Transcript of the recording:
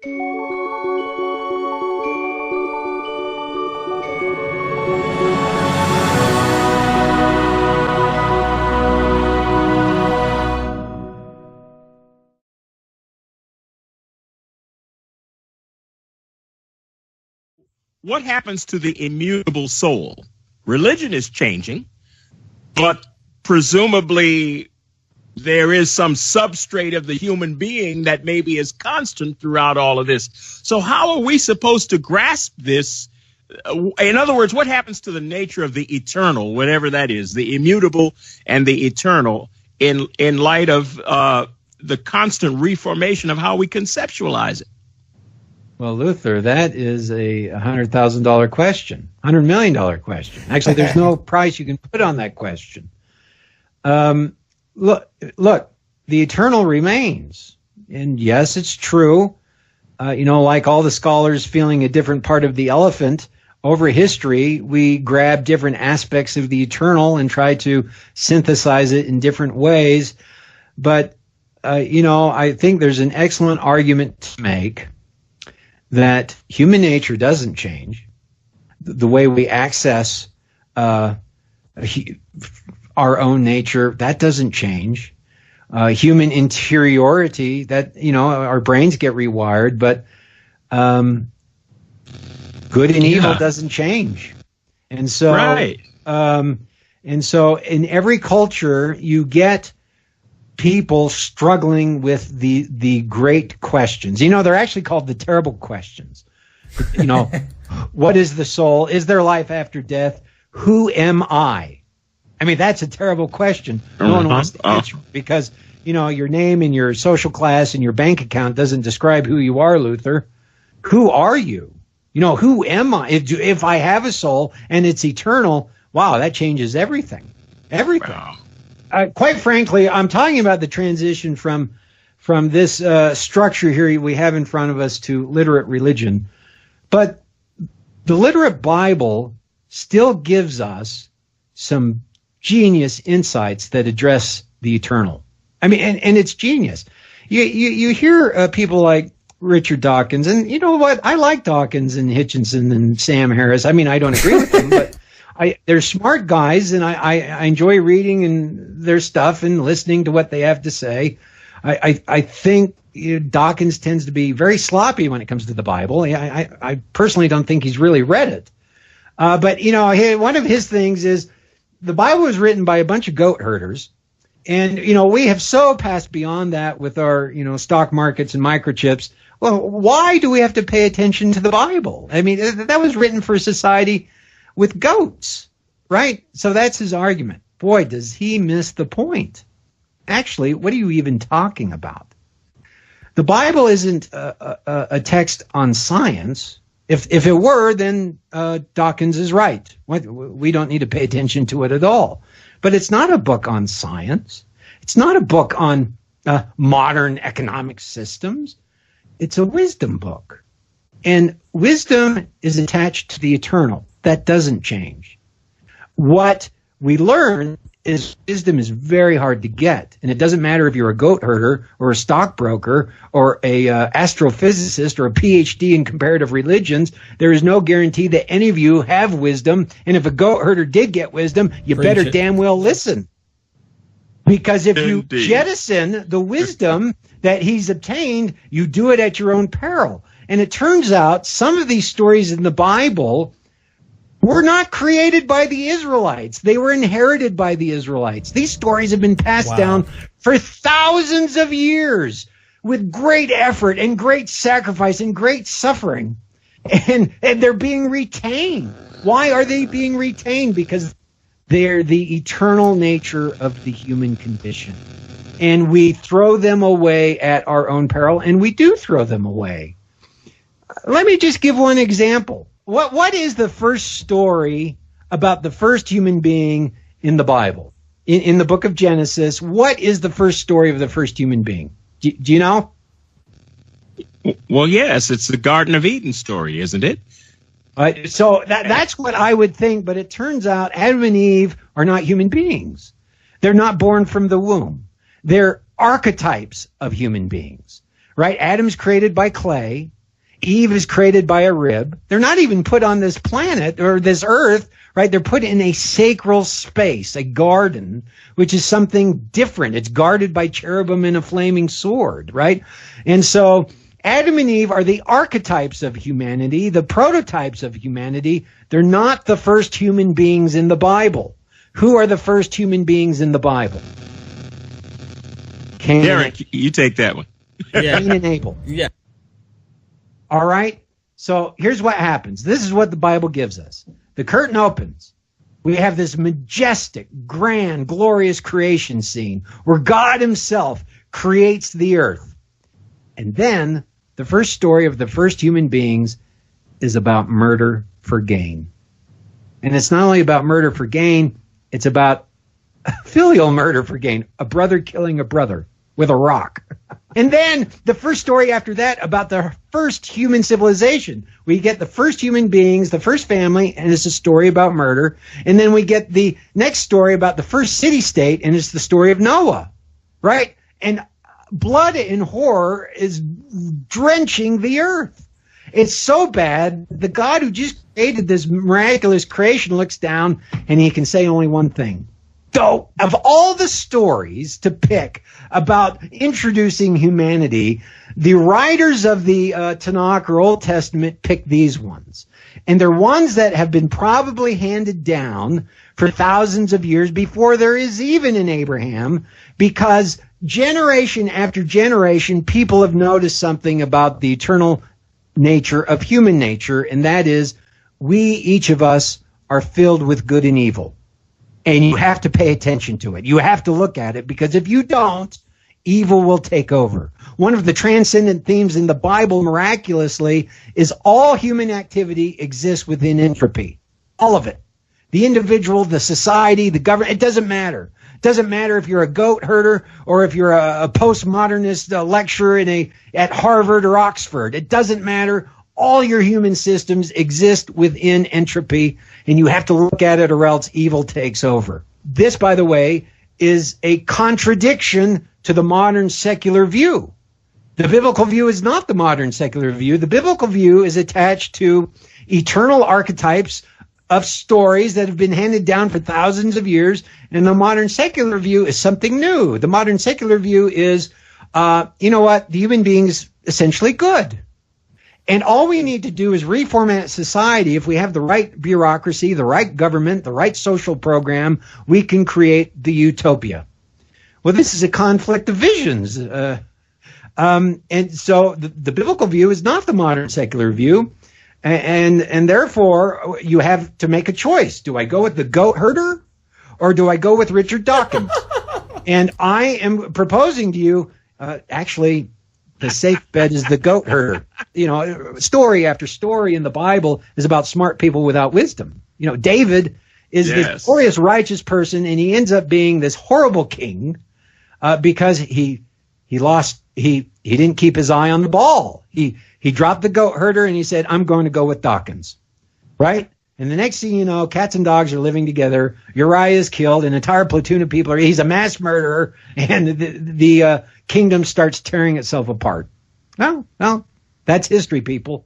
What happens to the immutable soul? Religion is changing, but presumably there is some substrate of the human being that maybe is constant throughout all of this. So how are we supposed to grasp this? In other words, what happens to the nature of the eternal, whatever that is, the immutable and the eternal, in light of the constant reformation of how we conceptualize it? Well, Luther, that is a $100,000 question, $100 million question. Actually, there's no price you can put on that question. Look, the eternal remains. And yes, it's true. Like all the scholars feeling a different part of the elephant, over history, we grab different aspects of the eternal and try to synthesize it in different ways. But, I think there's an excellent argument to make that human nature doesn't change. The way we access our own nature, that doesn't change. Human interiority, that, our brains get rewired, but good and evil doesn't change. And so, right. And so in every culture, you get people struggling with the great questions. They're actually called the terrible questions. What is the soul? Is there life after death? Who am I? I mean, that's a terrible question. No one wants to answer because, your name and your social class and your bank account doesn't describe who you are, Luther. Who are you? Who am I? If I have a soul and it's eternal, wow, that changes everything. Everything. Wow. Quite frankly, I'm talking about the transition from this structure here we have in front of us to literate religion. But the literate Bible still gives us some genius insights that address the eternal. I mean, and it's genius. You hear people like Richard Dawkins, and you know what? I like Dawkins and Hitchinson and Sam Harris. I mean, I don't agree with them, but they're smart guys, and I enjoy reading and their stuff and listening to what they have to say. I think Dawkins tends to be very sloppy when it comes to the Bible. I personally don't think he's really read it. But one of his things is the Bible was written by a bunch of goat herders. And, we have so passed beyond that with our, stock markets and microchips. Well, why do we have to pay attention to the Bible? I mean, that was written for society with goats, right? So that's his argument. Boy, does he miss the point. Actually, what are you even talking about? The Bible isn't a text on science. If it were, then Dawkins is right. We don't need to pay attention to it at all. But it's not a book on science. It's not a book on modern economic systems. It's a wisdom book. And wisdom is attached to the eternal. That doesn't change. What we learn is wisdom is very hard to get. And it doesn't matter if you're a goat herder or a stockbroker or a astrophysicist or a PhD in comparative religions. There is no guarantee that any of you have wisdom. And if a goat herder did get wisdom, you better damn well listen. Because if you jettison the wisdom that he's obtained, you do it at your own peril. And it turns out some of these stories in the Bible were not created by the Israelites. They were inherited by the Israelites. These stories have been passed down for thousands of years with great effort and great sacrifice and great suffering. And they're being retained. Why are they being retained? Because they're the eternal nature of the human condition. And we throw them away at our own peril, and we do throw them away. Let me just give one example. What is the first story about the first human being in the Bible? In the book of Genesis, what is the first story of the first human being? Do you know? Well, yes, it's the Garden of Eden story, isn't it? So that's what I would think, but it turns out Adam and Eve are not human beings. They're not born from the womb. They're archetypes of human beings. right? Adam's created by clay. Eve is created by a rib. They're not even put on this planet or this earth, right? They're put in a sacral space, a garden, which is something different. It's guarded by cherubim and a flaming sword, right? And so Adam and Eve are the archetypes of humanity, the prototypes of humanity. They're not the first human beings in the Bible. Who are the first human beings in the Bible? Cain Derek, you take that one. Cain and Abel. Yeah. All right? So here's what happens. This is what the Bible gives us. The curtain opens. We have this majestic, grand, glorious creation scene where God himself creates the earth. And then the first story of the first human beings is about murder for gain. And it's not only about murder for gain, it's about filial murder for gain, a brother killing a brother with a rock. And then the first story after that about the first human civilization. We get the first human beings, the first family, and it's a story about murder. And then we get the next story about the first city-state, and it's the story of Noah, right? And blood and horror is drenching the earth. It's so bad, the God who just created this miraculous creation looks down, and he can say only one thing. So, of all the stories to pick about introducing humanity, the writers of the Tanakh or Old Testament pick these ones. And they're ones that have been probably handed down for thousands of years before there is even an Abraham, because generation after generation, people have noticed something about the eternal nature of human nature, and that is we, each of us, are filled with good and evil. And you have to pay attention to it. You have to look at it, because if you don't, evil will take over. One of the transcendent themes in the Bible, miraculously, is all human activity exists within entropy. All of it. The individual, the society, the government, it doesn't matter. It doesn't matter if you're a goat herder or if you're a postmodernist lecturer at Harvard or Oxford. It doesn't matter. All your human systems exist within entropy, and you have to look at it or else evil takes over. This, by the way, is a contradiction to the modern secular view. The biblical view is not the modern secular view. The biblical view is attached to eternal archetypes of stories that have been handed down for thousands of years, and the modern secular view is something new. The modern secular view is, you know what, the human being is essentially good. And all we need to do is reformat society. If we have the right bureaucracy, the right government, the right social program, we can create the utopia. Well, this is a conflict of visions. And so the biblical view is not the modern secular view. And therefore, you have to make a choice. Do I go with the goat herder or do I go with Richard Dawkins? And I am proposing to you, actually, the safe bet is the goat herder. You know, story after story in the Bible is about smart people without wisdom. You know, David is this glorious, righteous person, and he ends up being this horrible king because he didn't keep his eye on the ball. He dropped the goat herder and he said, I'm going to go with Dawkins, right? And the next thing you know, cats and dogs are living together. Uriah is killed. An entire platoon of people he's a mass murderer, and the kingdom starts tearing itself apart. No, that's history, people.